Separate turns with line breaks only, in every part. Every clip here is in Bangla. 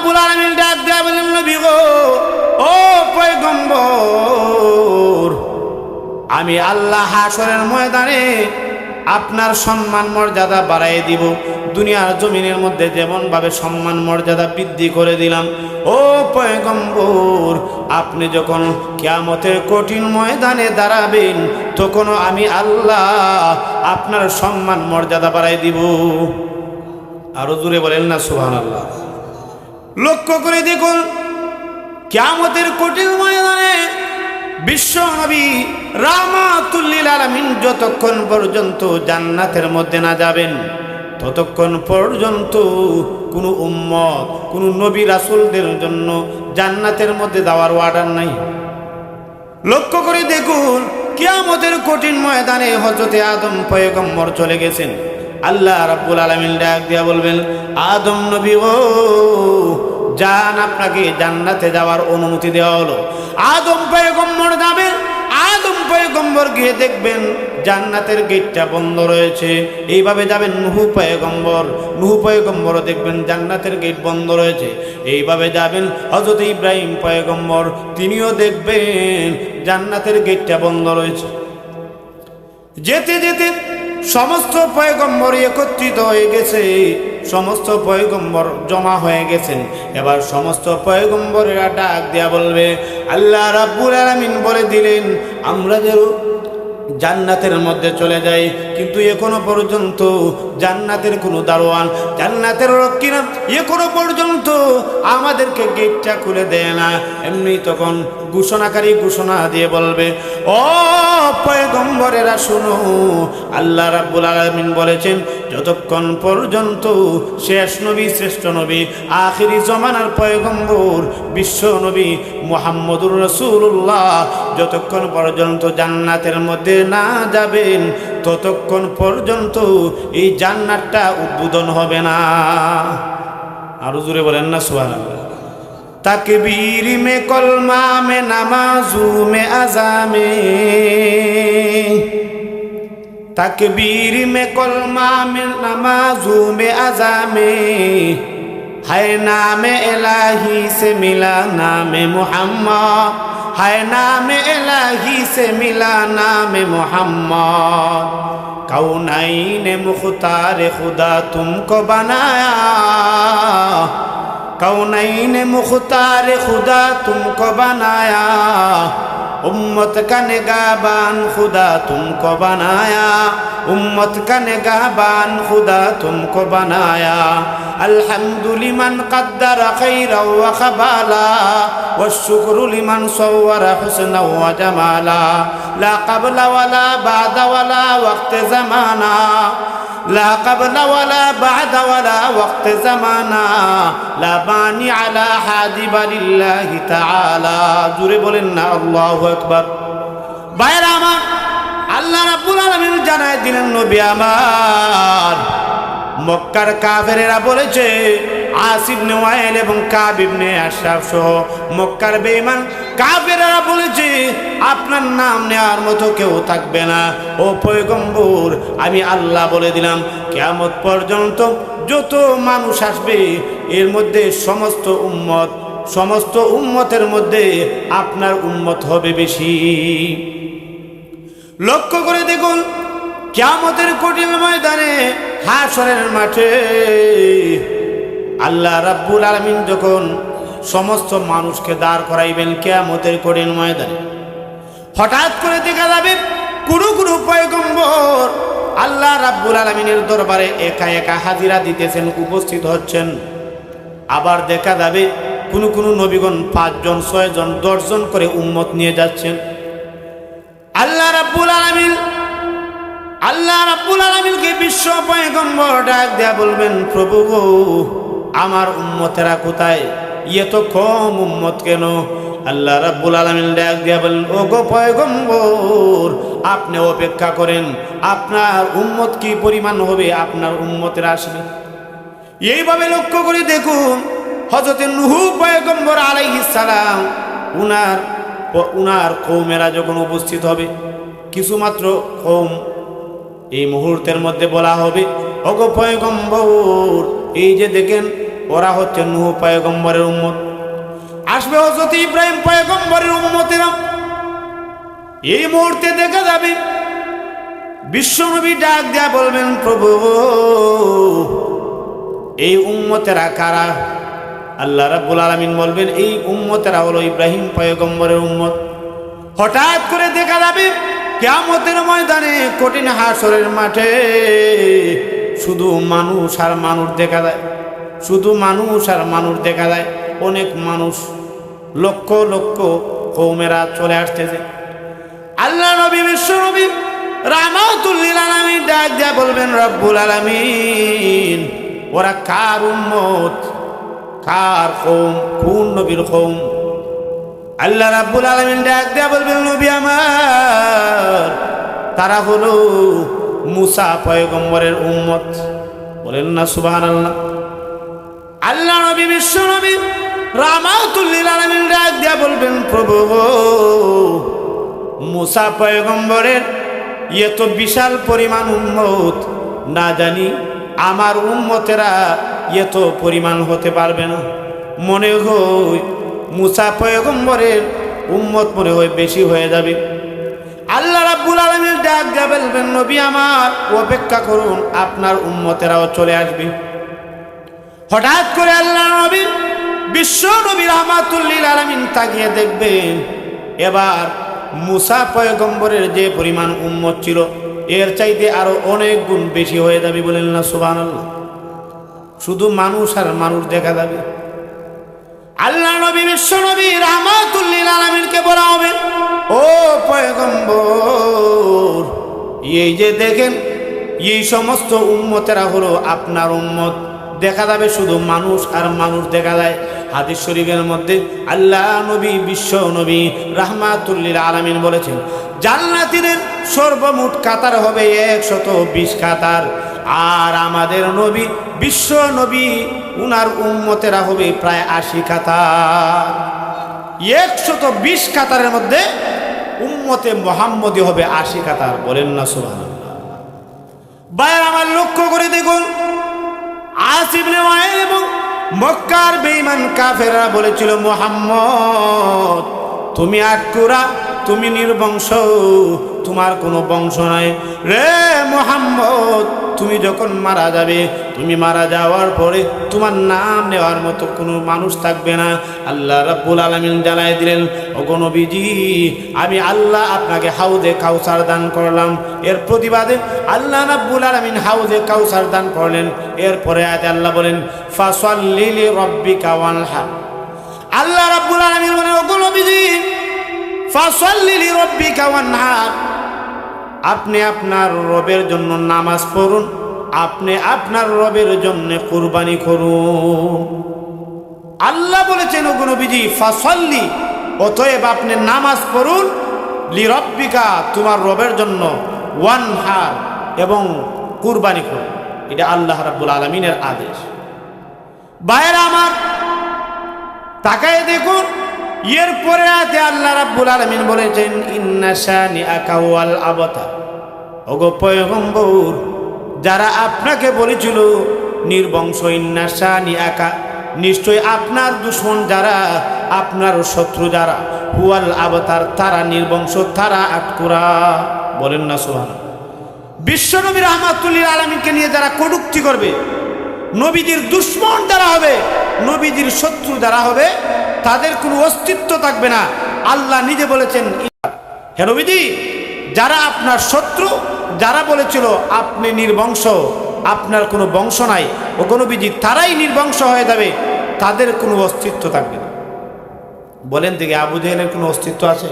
রাব্বুল আলামিন ডাক দেয়া বলেন, নবী গো, ও পয়গম্বর, আমি আল্লাহ হাসরের ময়দানে আপনার সম্মান মর্যাদা বাড়াই দিব। দুনিয়ার জমিনের মধ্যে যেমন ভাবে সম্মান মর্যাদা বৃদ্ধি করে দিলাম, ও পয়গম্বর, আপনি যখন কিয়ামতের কঠিন ময়দানে দাঁড়াবেন, তখনও আমি আল্লাহ আপনার সম্মান মর্যাদা বাড়াই দিব। আরো জোরে বলেন না সুবহানাল্লাহ। লক্ষ্য করে দেখুন, কিয়ামতের কঠিন ময়দানে বিশ্ব নবী রাহমাতুল লিল আলামিন যতক্ষণ পর্যন্ত জান্নাতের মধ্যে না যাবেন, ততক্ষণ পর্যন্ত কোনো উম্মত, কোনো নবী রাসূলদের জন্য জান্নাতের মধ্যে যাওয়ার অর্ডার নাই। লক্ষ্য করে দেখুন, কিয়ামতের কঠিন ময়দানে হযরতে আদম পয়গম্বর চলে গেছেন। আল্লাহ রাব্বুল আলামিন ডাক দিয়া বলবেন, আদম নবী ও যান, আপনাকে জান্নাতে যাওয়ার অনুমতি দেওয়া হলো। আদম পয়গম্বর যাবেন। আদম পয়গম্বর গিয়ে দেখবেন জান্নাতের গেটটা বন্ধ রয়েছে। এইভাবে যাবেন নূহ পয়গম্বর, নূহ পয়গম্বরও দেখবেন জান্নাতের গেট বন্ধ রয়েছে। এইভাবে যাবেন হযরত ইব্রাহিম পয়গম্বর, তিনিও দেখবেন জান্নাতের গেটটা বন্ধ রয়েছে। যেতে যেতে সমস্ত পয়গম্বর একত্রিত হয়ে গেছে, সমস্ত পয়গম্বর জমা হয়ে গেছেন। এবার সমস্ত পয়গম্বরেরা ডাক দেয়া বলবে, আল্লাহ রাব্বুল আলামিন বলে দিলেন, আমরা যেন জান্নাতের মধ্যে চলে যাই, কিন্তু এখনো পর্যন্ত জান্নাতের কোনো দারোয়ান, জান্নাতের রক্ষীরা এখনো পর্যন্ত আমাদেরকে গেটটা খুলে দেয় না। এমনি তখন ঘোষণাকারী ঘোষণা দিয়ে বলবে, ও পয়গম্বরেরা শুনো, আল্লাহ রাব্বুল আলামিন বলেছেন, যতক্ষণ পর্যন্ত শেষ নবী, শ্রেষ্ঠ নবী, আখিরি জমানার পয়গম্বর বিশ্ব নবী মুহাম্মদুর রাসূলুল্লাহ যতক্ষণ পর্যন্ত জান্নাতের মধ্যে না যাবেন, ততক্ষণ পর্যন্ত এই জান্নাতটা উদ্বোধন হবে না। আরো জোরে বলেন না সুবহানাল্লাহ। তাকবীর মে কলমা মে নামাজু মে আযামে, तकबीर में कलमा में नमाजू में अज़ा में है नाम इलाही से मिला नाम मुहम्मद, है नाम इलाही से मिला नाम मुहम्मद। कौनैन मुख्तार खुदा तुमको बनाया, कौनैन मुख्तार खुदा तुमको बनाया, उम्मत का निगाहबान खुदा तुमको बनाया, उम्मत का निगाहबान खुदा तुमको बनाया। अल्हम्दु लिमन क़द्दर खैरा व ख़बाला, वश्शुक्रु लिमन सव्वरा हुस्ना व जमाला। ला क़ब्ल वला बाद वला वक़्त ज़माना, ला क़ब्ल वला बाद वला वक़्त ज़माना, ला बानी अला हादिब लिल्लाहि ताआला। जुरे बोलें ना अल्लाहु আকবার। ভাইরা আমার, আল্লাহ রাব্বুল আলামিন জানায় দিলেন, নবী আমার, মক্কার কাফেরেরা বলেছে, আস ইবনে ওয়াইল এবং কাব ইবনে আশরাফ সহ মক্কার বেঈমান কাফেরেরা বলেছে, আপনার নাম নেওয়ার মতো কেউ থাকবে না। ও পয়গম্বর, আমি আল্লাহ বলে দিলাম, কিয়ামত পর্যন্ত যত মানুষ আসবে, এর মধ্যে সমস্ত উম্মতের মধ্যে আপনার উম্মত হবে বেশি। লক্ষ্য করে দেখুন, কিয়ামতের কঠিন ময়দানে, হাশরের মাঠে আল্লাহ রাব্বুল আলামিন যখন সমস্ত মানুষকে দাঁড় করাইবেন কিয়ামতের কঠিন ময়দানে, হঠাৎ করে দেখা যাবে কোনো পয়গম্বর আল্লাহ রাব্বুল আলামিনের দরবারে একা একা হাজিরা দিতেছেন, উপস্থিত হচ্ছেন। আবার দেখা যাবে কোনো নবীগণ 5 জন, 6 জন, 10 জন করে উম্মত নিয়ে যাচ্ছেন। আল্লাহ রাব্বুল আলামিনকে বিশ্ব পয়গম্বর ডাক দেয়া বলবেন, প্রভু গো, আমার উম্মতেরা কোথায়? এত কম উম্মত কেন? আল্লাহ রাব্বুল আলামিন ডাক দেয়া বলেন, ও গো পয়গম্বর, আপনি অপেক্ষা করেন, আপনার উম্মত কি পরিমাণ হবে, আপনার উম্মতেরা আসবে। এইভাবে লক্ষ্য করে দেখুন, হযরত নূহ পয়গম্বর আলাইহিস সালাম উনার কওমেরা যখন উপস্থিত হবে, কিছুমাত্র কওম, এই মুহূর্তের মধ্যে বলা হবে, ওগো পয়গম্বর, এই যে দেখেন ওরা হচ্ছে নূহ পয়গম্বরের উম্মত। আসবে হযরত ইব্রাহিম পয়গম্বরের উম্মতেরা। এই মুহূর্তে দেখা যাবে বিশ্বনবী ডাক দেয়া বলবেন, প্রভু এই উম্মতেরা কারা? আল্লাহ রাব্বুল আলামিন বলবেন, এই উম্মতেরা হলো ইব্রাহিম পয়গম্বরের উম্মত। হঠাৎ করে দেখা যাবে কিয়ামতের ময়দানে, কঠিন হাসরের মাঠে শুধু মানুষ আর মানুষ দেখা যায়, শুধু মানুষ আর মানুষ দেখা যায়। অনেক মানুষ, লক্ষ লক্ষ কওমেরা চলে আসতেছে। আল্লাহ নবী বিশ্ব নবী রাহমাতুল লিল আলামিন ডাক দিয়া বলবেন, রব্বুল আলামিন ওরা কার উম্মত, কার কওম, কোন নবীর কওম? আল্লাহ রাব্বুল আলামিন ডাক দিয়া বলবেন, নবী আমার তারা হলো মুসা পয়গম্বরের উম্মত। বলেন না সুবহানাল্লাহ। আল্লাহ নবী বিশ্ব নবী রাহমাতুল লিল আলামিন ডাক দিয়া বলবেন, প্রভু মুসা পয়গম্বরের এত বিশাল পরিমাণ উম্মত, না জানি আমার উম্মতেরা এত পরিমাণ হতে পারবে না। মনে হয় মুসা পয়গম্বরের উম্মত মনে হয় বেশি হয়ে যাবে। আল্লাহ রাব্বুল আলামিন ডাক দিয়ে বলবেন, নবী আমার অপেক্ষা করুন, আপনার উম্মতেরাও চলে আসবে। হঠাৎ করে আল্লাহ নবী বিশ্ব নবী রাহমাতুল লিল আলামিন তাকিয়ে দেখবেন, এবার মুসা পয়গম্বরের যে পরিমাণ উম্মত ছিল এর চাইতে আরো অনেক গুণ বেশি হয়ে যাবে। বলেন না সুবহানাল্লাহ। শুধু মানুষ আর মানুষ দেখা যাবে। আল্লাহ নবী বিশ্ব নবী রাহমাতুল লিল আলামিনকে বলা হবে, ও পয়গম্বর, এই যে দেখেন এই সমস্ত উম্মতেরা হলো আপনার উম্মত। দেখা যাবে শুধু মানুষ আর মানুষ দেখা যায়। হাদিস শরীফের মধ্যে আল্লাহ নবী বিশ্ব নবী রাহমাতুল লিল আলামিন বলেছেন, জান্নাতীদের সর্বমোট কাতার হবে 120 কাতার, আর আমাদের নবী বিশ্ব নবী উনার উম্মতেরা হবে প্রায় 80 কাতার। 120 কাতারের মধ্যে উম্মতে মুহাম্মদী হবে 80 কাতার। বলেন না সুবহানাল্লাহ। ভাইরা আমার লক্ষ্য করে দেখুন, আস ইবনে ওয়াইল এবং মক্কার বেঈমান কাফেররা বলেছিল, মুহাম্মদ তুমি আটকুরা, তুমি নির্বংশ, তোমার কোনো বংশ নাই রে মুহাম্মদ। তুমি যখন মারা যাবে, তুমি মারা যাওয়ার পরে তোমার নাম নেওয়ার মতো কোনো মানুষ থাকবে না। আল্লাহ রাব্বুল আলামিন জানাই দিলেন, ওগো নবীজি, আমি আল্লাহ আপনাকে হাউজে কাউসার দান করলাম। এর প্রতিবাদে আল্লাহ রাব্বুল আলামিন হাউজে কাউসার দান করলেন। এরপরে আয়াতে আল্লাহ বলেন, ফাসাল্লি লিরাব্বিকা ওয়ানহার। আল্লাহ রাব্বুল আলামিন বলেন, ওগো নবীজি, ফাসাল্লি লিরাব্বিকা ওয়ানহার, আপনি আপনার রবের জন্য নামাজ পড়ুন, আপনি আপনার রবের জন্য কুরবানি করুন। আল্লাহ বলেছেন, ওগো নবীজি, ফাসাল্লি, অতএব আপনি নামাজ পড়ুন, লিরাব্বিকা, তোমার রবের জন্য, ওয়ানহার, এবং কুরবানি করুন। এটা আল্লাহ রাব্বুল আলামিনের আদেশ। ভাইরা আমার তাকায় দেখুন, এরপরে আয়াতে আল্লাহ রাব্বুল আলামিন বলেছেন, ইন্না শানিআকা ওয়াল আবতার। ওগো পয়গম্বর, যারা আপনাকে বলেছিল নির্বংশ, ইন্না শানিআকা, নিশ্চয় আপনার দুশমন যারা, আপনার শত্রু যারা, ওয়াল আবতার, তারা নির্বংশ, তারা আটকুরা। বলেন না সুবহানাল্লাহ। বিশ্বনবী রাহমাতুল লিল আলামিনকে নিয়ে যারা কটূক্তি করবে, নবীজির দুশমন যারা হবে, নবীজির শত্রু যারা হবে, তাদের কোনো অস্তিত্ব থাকবে না। আল্লাহ নিজে বলেছেন, হে নবীজি, যারা আপনার শত্রু, যারা বলেছিল আপনি নির্বংশ, আপনার কোনো বংশ নাই, ও নবীজি তারাই নির্বংশ হয়ে যাবে, তাদের কোনো অস্তিত্ব থাকবে না। বলেন দেখি, আবু জেহেলের কোনো অস্তিত্ব আছে?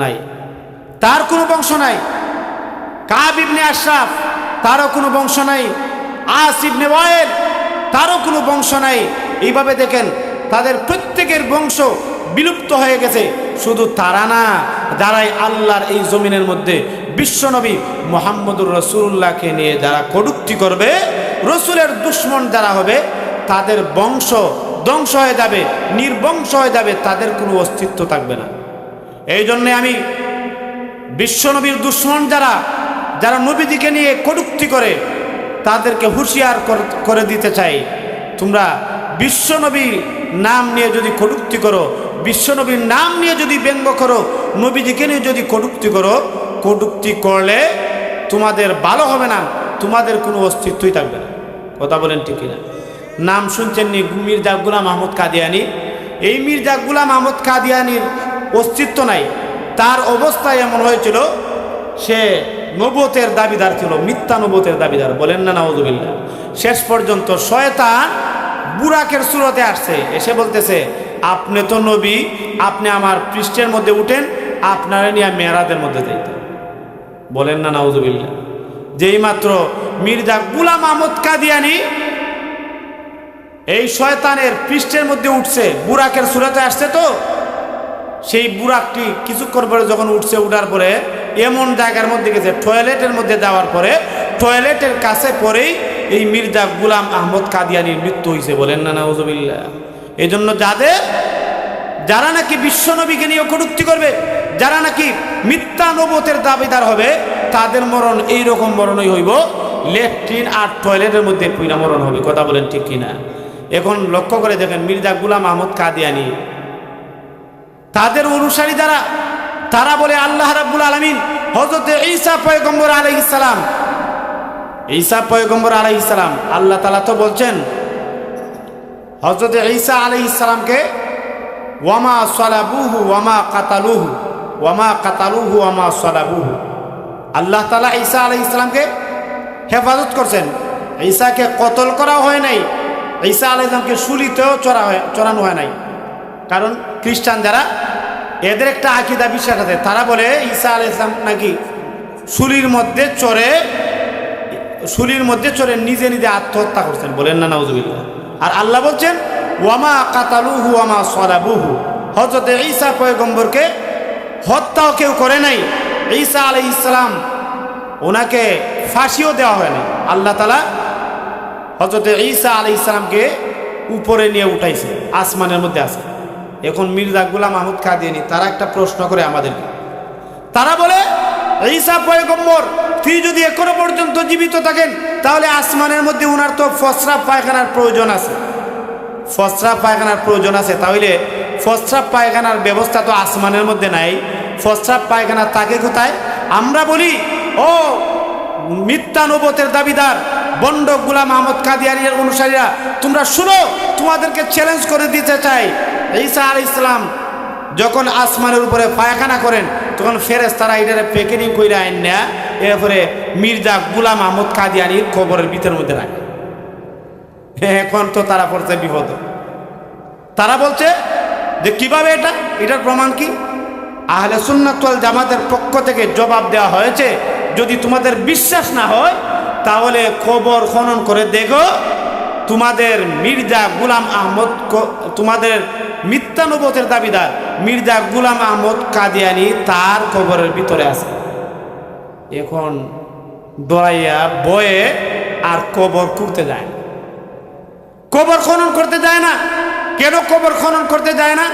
নাই, তার কোনো বংশ নাই। কাব ইবনে আশরাফ, তারও কোনো বংশ নাই। আস ইবনে ওয়াইল, তারও কোনো বংশ নাই। এইভাবে দেখেন, তাদের প্রত্যেকের বংশ বিলুপ্ত হয়ে গেছে। শুধু তারা না, যারাই আল্লাহর এই জমিনের মধ্যে বিশ্বনবী মুহাম্মদুর রাসূলুল্লাহকে নিয়ে যারা কটূক্তি করবে, রসুলের দুশমন যারা হবে, তাদের বংশ ধ্বংস হয়ে যাবে, নির্বংশ হয়ে যাবে, তাদের কোনো অস্তিত্ব থাকবে না। এই জন্যে আমি বিশ্বনবীর দুশমন যারা, যারা নবীজিকে নিয়ে কটূক্তি করে, তাদেরকে হুঁশিয়ার করে দিতে চাই, তোমরা বিশ্বনবীর নাম নিয়ে যদি কটূক্তি করো, বিশ্বনবীর নাম নিয়ে যদি ব্যঙ্গ করো, নবীজিকে নিয়ে যদি কটূক্তি করো, কটূক্তি করলে তোমাদের ভালো হবে না, তোমাদের কোনো অস্তিত্বই থাকবে না। কথা বলেন ঠিক কিনা? নাম শুনছেন নি মির্জা গোলাম আহমদ কাদিয়ানি? এই মির্জা গোলাম আহমদ কাদিয়ানির অস্তিত্ব নাই। তার অবস্থা এমন হয়েছিল, সে নবুয়তের দাবিদার ছিল, মিথ্যা নবুয়তের দাবিদার, বলেন না নাউযুবিল্লাহ। শেষ পর্যন্ত শয়তান বুরাকের সুরতে আসছে, এসে বলতেছে আপনি তো নবী, আপনি আমার পৃষ্ঠের মধ্যে উঠেন, আপনারা নিয়ে মেরাজের মধ্যে যাইতে, বলেন না নাউযুবিল্লাহ। যেই মাত্র মির্জা গোলাম আহমদ কাদিয়ানি এই শয়তানের পৃষ্ঠের মধ্যে উঠছে, বুরাকের সুরতে আসছে, তো সেই বুরাকটি কিছুক্ষণ পরে যখন উঠছে, উঠার পরে এমন জায়গার মধ্যে গেছে, টয়লেটের মধ্যে যাওয়ার পরে টয়লেটের কাছে পরেই এই মির্জা গোলাম আহমদ কাদিয়ানির মৃত্যু হয়েছে, বলেন না নাউযুবিল্লাহ। এই জন্য যারা নাকি বিশ্বনবীকে নিয়ে কটূক্তি করবে, যারা নাকি মিথ্যা নবুয়তের দাবিদার হবে, তাদের মরণ এইরকম মরণই হইব, ল্যাট্রিন আর টয়লেটের মধ্যে পুইনা মরণ হবে। কথা বলেন ঠিক কিনা? এখন লক্ষ্য করে দেখেন মির্জা গোলাম আহমদ কাদিয়ানি, তাদের অনুসারী যারা, তারা বলে আল্লাহ রাব্বুল আলামিন হযরত ঈসা পয়গম্বর আলাইহিস সালাম, ঈসা পয়গম্বর আলাইহিস সালাম, আল্লাহ তাআলা তো বলছেন হযরত ঈসা আলাইহিস সালামকে ওয়ামা সালাবুহু ওয়ামা কাতালুহু ওয়ামা কাতালুহু ওয়ামা সালাবুহু। আল্লাহ তাআলা ঈসা আলাইহিস সালামকে হেফাজত করছেন, ঈসাকে কতল করা হয় নাই, ঈসা আলাইহিস সালামকে শুলিতেও চড়ানো হয় নাই। কারণ খ্রিস্টান যারা, এদের একটা আকীদা বিশ্বাস আছে, তারা বলে ঈসা আলাইহিস সালাম নাকি শুলির মধ্যে চড়ে নিজে নিজে আত্মহত্যা করছেন, বলেন না নাউযুবিল্লাহ। আর আল্লাহ বলছেন ওয়ামা কাতালুহু ওয়ামা সালাবুহু, হযরত ঈসা পয়গম্বরকে হত্যাও কেউ করে নাই, ঈসা আলাইহিস সালাম ওনাকে ফাঁসিও দেওয়া হয় না। আল্লাহ তাআলা হযরত ঈসা আলাইহিস সালামকে উপরে নিয়ে উঠাইছে, আসমানের মধ্যে আছে। এখন মির্জা গোলাম আহমদ কাদিয়ানি তারা একটা প্রশ্ন করে আমাদেরকে, তারা বলে ঈসা পয়গম্বর তিনি যদি এখনো পর্যন্ত জীবিত থাকেন, তাহলে আসমানের মধ্যে ওনার তো প্রস্রাব পায়খানার প্রয়োজন আছে, প্রস্রাব পায়খানার প্রয়োজন আছে, তাহলে প্রস্রাব পায়খানার ব্যবস্থা তো আসমানের মধ্যে নাই, প্রস্রাব পায়খানা থাকে কোথায়? আমরা বলি ও মিথ্যা নবুয়তের দাবিদার বন্ড গোলাম আহমদ কাদিয়ানির অনুসারীরা, তোমরা শুনো, তোমাদেরকে চ্যালেঞ্জ করে দিতে চাই, ঈসা আলাইহিস সালাম যখন আসমানের উপরে পায়খানা করেন, তখন ফেরেশতারা এটারে প্যাকেটিং কইরা আইন না, এরপরে মির্জা গোলাম আহমদ কাদিয়ানির কবরের ভিতরের মধ্যে রাখে। এখন তো তারা পড়ছে বিপদ। তারা বলছে যে কিভাবে এটার প্রমাণ কি? আহলে সুন্নাত ওয়াল জামাতের পক্ষ থেকে জবাব দেওয়া হয়েছে, যদি তোমাদের বিশ্বাস না হয় তাহলে কবর খনন করে দেখো, তোমাদের মির্জা গোলাম আহমদ, তোমাদের মিথ্যা নবুয়তের দাবিদার মির্জা গোলাম আহমদ কাদিয়ানি তার কবরের ভিতরে আছে। এখন দৌড়াইয়া বয়ে আর কবর করতে যায় না, কবর খনন করতে যায় না। কেন কবর খনন করতে যায় না?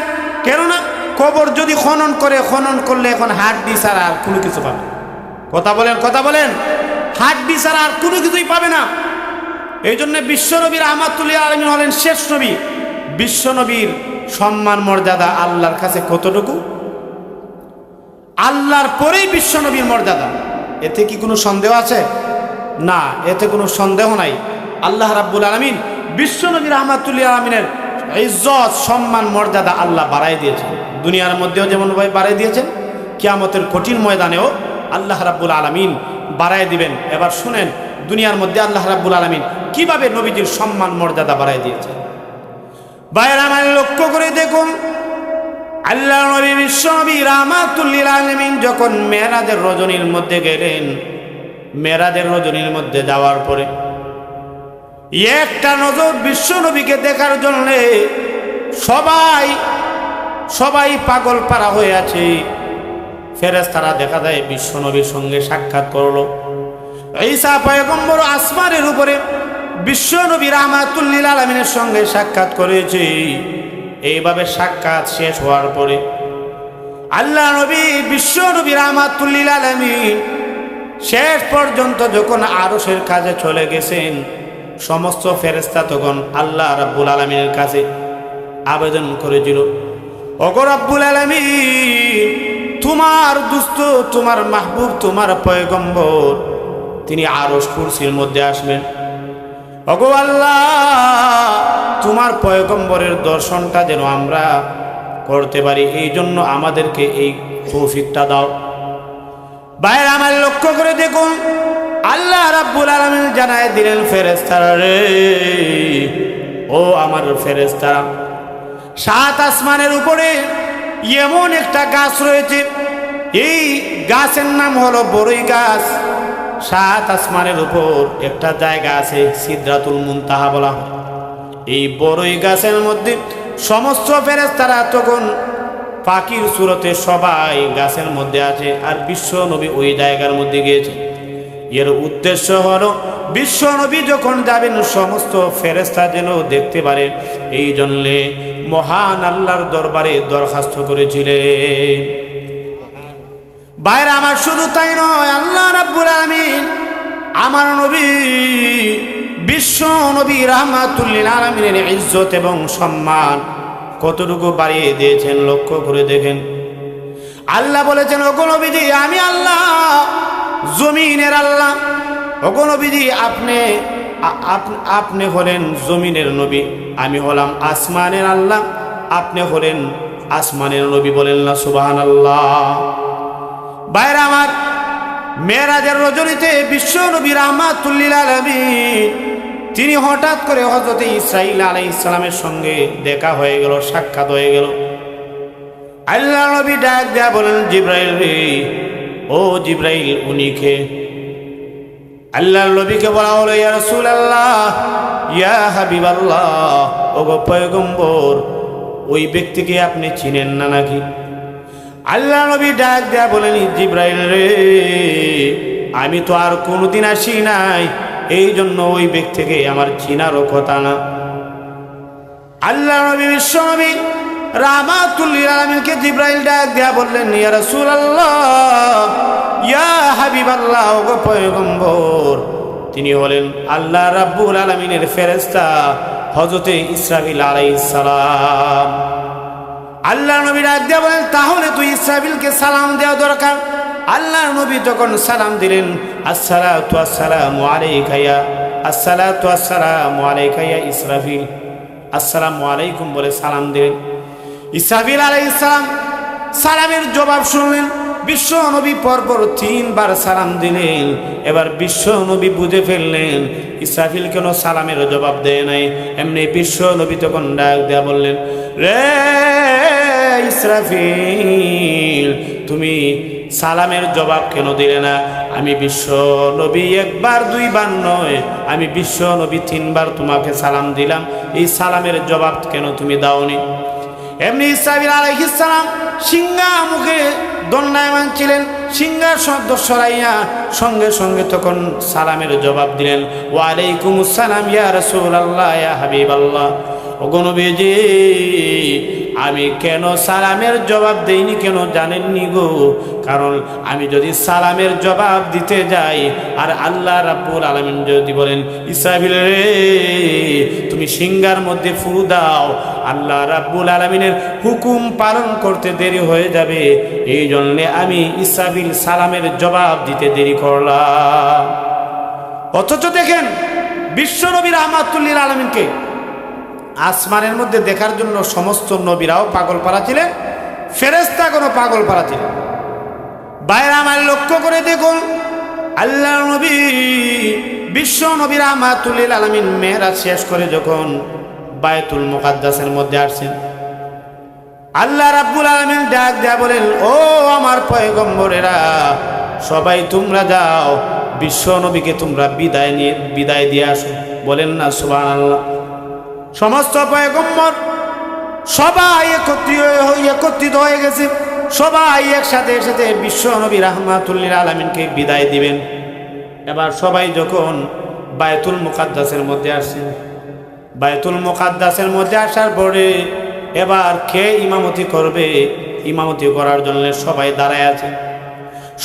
কেননা কবর যদি খনন করলে এখন হাড্ডি ছাড়া আর কোনো কিছু পাবে। কথা বলেন, হাড্ডি ছাড়া আর কোনো কিছুই পাবে না। এই জন্য বিশ্বনবী রাহমাতুল লিল আলামিন হলেন শেষ নবী। বিশ্বনবীর সম্মান মর্যাদা আল্লাহর কাছে কতটুকু? আল্লাহর পরেই বিশ্বনবীর মর্যাদা, এতে কি কোনো সন্দেহ আছে? না, এতে কোনো সন্দেহ নাই। আল্লাহ রাব্বুল আলামিন বিশ্বনবী রাহমাতুল লিল আলামিনের ইজ্জত সম্মান মর্যাদা আল্লাহ বাড়াই দিয়েছেন, দুনিয়ার মধ্যেও যেমনভাবে বাড়াই দিয়েছেন, কিয়ামতের কঠিন ময়দানেও আল্লাহ রাব্বুল আলামিন বাড়াই দিবেন। এবার শুনেন দুনিয়ার মধ্যে আল্লাহ রাব্বুল আলামিন কিভাবে নবীজির সম্মান মর্যাদা বাড়াই দিয়েছেন। ভাইয়েরা আমার লক্ষ্য করে দেখুন, আল্লাহ নবী বিশ্বনবী রাহমাতুল লিল আলামিন যখন মেরাজের রজনীর মধ্যে গেলেন, মেরাজের রজনীর মধ্যে যাওয়ার পরে একটা নজর বিশ্বনবীকে দেখার জন্য সবাই পাগল পারা হয়ে আছে। ফেরেশতারা দেখা যায় বিশ্বনবীর সঙ্গে সাক্ষাৎ করলো। ঈসা পয়গম্বর আসমানের উপরে বিশ্বনবী রাহমাতুল লিল আলামিনের সঙ্গে সাক্ষাৎ করেছে। এইভাবে সাক্ষাৎ শেষ হওয়ার পরে আল্লাহ নবী বিশ্বনবী রাহমাতুল লিল আলামিন শেষ পর্যন্ত যখন আরশের কাছে চলে গেছেন, সমস্ত ফেরেশতা তখন আল্লাহ রাব্বুল আলামিনের কাছে আবেদন করেছিল, ওগো রাব্বুল আলামিন, তোমার দুস্ত, তোমার মাহবুব, তোমার পয়গম্বর তিনি আরশ কুরসির মধ্যে আসবেন। ওগো আল্লাহ, তোমার পয়গম্বরের দর্শনটা যেন আমরা করতে পারি, এই জন্য আমাদেরকে এই তৌফিকটা দাও। বাইরে আমার লক্ষ্য করে দেখুন, আল্লাহ রাব্বুল আলামিন জানায় দিলেন, ফেরেশতারা রে, ও আমার ফেরেশতারা, 7 আসমানের উপরে এমন একটা গাছ রয়েছে, এই গাছের নাম হলো বড়ই গাছ। 7 আসমানের উপর একটা জায়গা আছে, সিদরাতুল মুনতাহা বলা হয়। এই বড়ই গাছের মধ্যে সমস্ত ফেরেশতারা তখন পাখির সুরতে সবাই গাছের মধ্যে আছে, আর বিশ্ব নবী ওই জায়গার মধ্যে গিয়েছে। এর উদ্দেশ্য হলো বিশ্ব নবী যখন যাবেন সমস্ত ফেরেশতা যেন দেখতে পারে, এই জন্যে মহান আল্লাহর দরবারে দরখাস্ত করেছিলেন। বাইরে আমার শুধু তাই নয়, আল্লাহ রাব্বুল আলামিন আমার নবী বিশ্ব নবী রাহমাতুল লিল আলামিনের ইজ্জত এবং সম্মান কতটুকু বাড়িয়ে দিয়েছেন লক্ষ্য করে দেখেন। আল্লাহ বলেছেন, ওগো নবীজি, আমি আল্লাহ জমিনের আল্লাহ। ওগো নবীজি, আপনি হলেন জমিনের নবী, আমি হলাম আসমানের আল্লাহ, আপনি হলেন আসমানের নবী। বলেন না সুবহানাল্লাহ। বাইরে আমার মেরাজের রজনীতে বিশ্ব নবী রাহমাতুল লিল আলামিন তিনি হঠাৎ করে হযরত ইসরাঈল আলাইহিস সালামের সঙ্গে দেখা হয়ে গেল, সাক্ষাৎ হয়ে গেল। আল্লাহ নবী ডাক দেয়া বলেন, জিবরাইল রে, ও জিবরাইল, উনি কে? আল্লাহর নবীকে বলা হলো, ইয়া রাসূলুল্লাহ, ইয়া হাবিবাল্লাহ, ওগো পয়গম্বর, ওই ব্যক্তিকে আপনি চিনেন না নাকি? আল্লাহ নবী ডাক দেয়া বলেন, জিবরাইল রে, আমি তো আর কোনোদিন আসি নাই, এই জন্য ওই ব্যক্তিকে আমার চিনারও কথা না। আল্লাহ নবী বিশ্ব নবী রাহমাতুল লিল আলামিনকে জিবরাইল ডাক দেয়া বললেন, ইয়া রাসূলুল্লাহ, ইয়া হাবিবাল্লাহ, ওগো পয়গম্বর, তিনি হলেন আল্লাহ রাব্বুল আলামিনের ফেরেশতা হযরত ইসরাফিল আলাইহিস সালাম। আল্লাহ নবী ডাক দেয়া বলেন, তাহলে তুই ইসরাফিলকে সালাম দেওয়া দরকার। আল্লাহ নবী তখন সালাম দিলেন, আসসালাতু আসসালামু আলাইকা ইয়া, আসসালাতু আসসালামু আলাইকা ইয়া ইসরাফিল, আসসালামু আলাইকুম বলে সালাম দিলেন। ইসরাফিল আলাইহিস সালাম সালামের জবাব শুনলেন। বিশ্ব নবী পরপর 3 বার সালাম দিলেন। এবার বিশ্ব নবী বুঝে ফেললেন ইসরাফিল কেন সালামের জবাব দেয় নাই। এমনি বিশ্ব নবী তখন ডাক দেয়া বললেন, রে ইসরাফিল, তুমি সালামের জবাব কেন দিলে না? আমি বিশ্ব নবী 1 বার 2 বার নয়, আমি বিশ্ব নবী 3 বার তোমাকে সালাম দিলাম, এই সালামের জবাব কেন তুমি দাওনি? এমনি ইসরাফিল আলাইহিস সালাম সিংহা মুখে দণ্ডায়মান ছিলেন, সিংহার শব্দ সরাইয়া সঙ্গে সঙ্গে তখন সালামের জবাব দিলেন, ওয়া আলাইকুমুস সালাম ইয়া রাসূলুল্লাহ, ইয়া হাবিবাল্লাহ। ওগো নবীজি, আমি কেন সালামের জবাব দেইনি কেন জানেননি গো? কারণ আমি যদি সালামের জবাব দিতে যাই আর আল্লাহ রাব্বুল আলামিন যদি বলেন, ইসরাফিল রে, তুমি সিংহার মধ্যে ফু দাও, আল্লাহ রাব্বুল আলামিনের হুকুম পালন করতে দেরি হয়ে যাবে, এই জন্যে আমি ইসরাফিল সালামের জবাব দিতে দেরি করলাম। অথচ দেখেন বিশ্ব নবী রাহমাতুল লিল আলামিনকে আসমানের মধ্যে দেখার জন্য সমস্ত নবীরাও পাগল পারা ছিলেন, ফেরেশতাগণও পাগল পারা ছিলেন। বাইরে আমার লক্ষ্য করে দেখুন, আল্লাহ নবী বিশ্ব নবী রাহমাতুল লিল আলামিন মেরাজ শেষ করে যখন বায়তুল মুকাদ্দাসের মধ্যে আসছেন, আল্লাহ রাব্বুল আলামিন ডাক দেয়া বলেন, ও আমার পয়গম্বরেরা, সবাই তোমরা যাও, বিশ্ব নবীকে তোমরা বিদায় দিয়ে আসো। বলেন না সুবহানাল্লাহ। সমস্ত পয়গম্বর সবাই একত্রিত হয়ে গেছে, সবাই একসাথে এসেছে বিশ্ব নবী রাহমাতুল লিল আলামিনকে বিদায় দিবেন। এবার সবাই যখন বায়তুল মুকাদ্দাসের মধ্যে আসছেন, বায়তুল মুকাদ্দাসের মধ্যে আসার পরে এবার কে ইমামতি করবে? ইমামতি করার জন্য সবাই দাঁড়ায় আছে।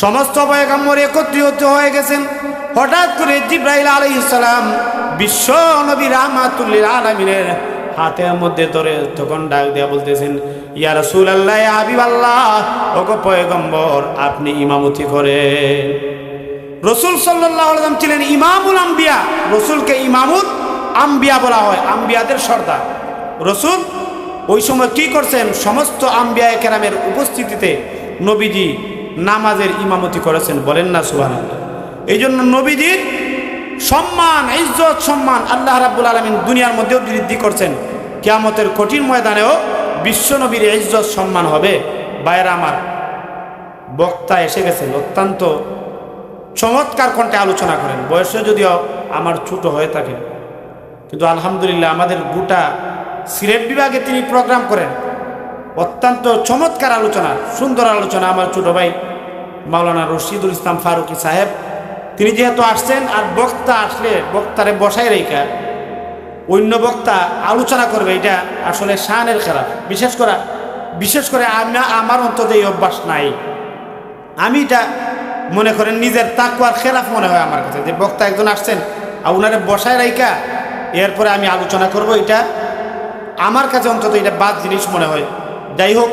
সমস্ত পয়গম্বর একত্রিত হয়ে গেছেন। হঠাৎ করে জিবরাইল আলাইহিস সালাম বিশ্ব নবী রাহমাতুল লিল আলামিনের হাতের মধ্যে ধরে তখন ডাক দেয়া বলতেছেন, ইয়া রাসূলুল্লাহ, ইয়া হাবিবাল্লাহ, ওগো পয়গম্বর, আপনি ইমামতি করেন। রাসূল সাল্লাল্লাহু আলাইহি ওয়াসাল্লাম ছিলেন ইমামুল আম্বিয়া। রাসূলকে ইমামুল আম্বিয়া বলা হয়, আম্বিয়াদের সর্দার। রাসূল ওই সময় কি করছেন? সমস্ত আম্বিয়া কেরামের উপস্থিতিতে নবীজি নামাজের ইমামতি করেছেন। বলেন না সুবহানাল্লাহ। এই জন্য নবীজির সম্মান, ইজ্জত, সম্মান আল্লাহ রাব্বুল আলামিন দুনিয়ার মধ্যেও বৃদ্ধি করছেন। কিয়ামতের কঠিন ময়দানেও বিশ্ব নবীর ইজ্জত সম্মান হবে। ভাইয়েরা আমার, বক্তা এসে গেছেন, অত্যন্ত চমৎকার কণ্ঠে আলোচনা করেন। বয়সে যদিও আমার ছোট হয়ে থাকে, কিন্তু আলহামদুলিল্লাহ আমাদের গোটা সিলেট বিভাগে তিনি প্রোগ্রাম করেন। অত্যন্ত চমৎকার আলোচনা, সুন্দর আলোচনা। আমার ছোট ভাই মাওলানা রশিদুল ইসলাম ফারুকি সাহেব, তিনি যেহেতু আসছেন, আর বক্তা আসলে বক্তারে বসায় রেখা অন্য বক্তা আলোচনা করবে, এটা আসলে শানের খেলাফ। বিশেষ করে আমার অন্তত এই অভ্যাস নাই। আমি এটা মনে করেন নিজের তাকওয়ার খেলাফ মনে হয় আমার কাছে, যে বক্তা একজন আসছেন আর উনারে বসায় রাইকা এরপরে আমি আলোচনা করব, এটা আমার কাছে অন্তত এটা বাদ জিনিস মনে হয়। যাই হোক,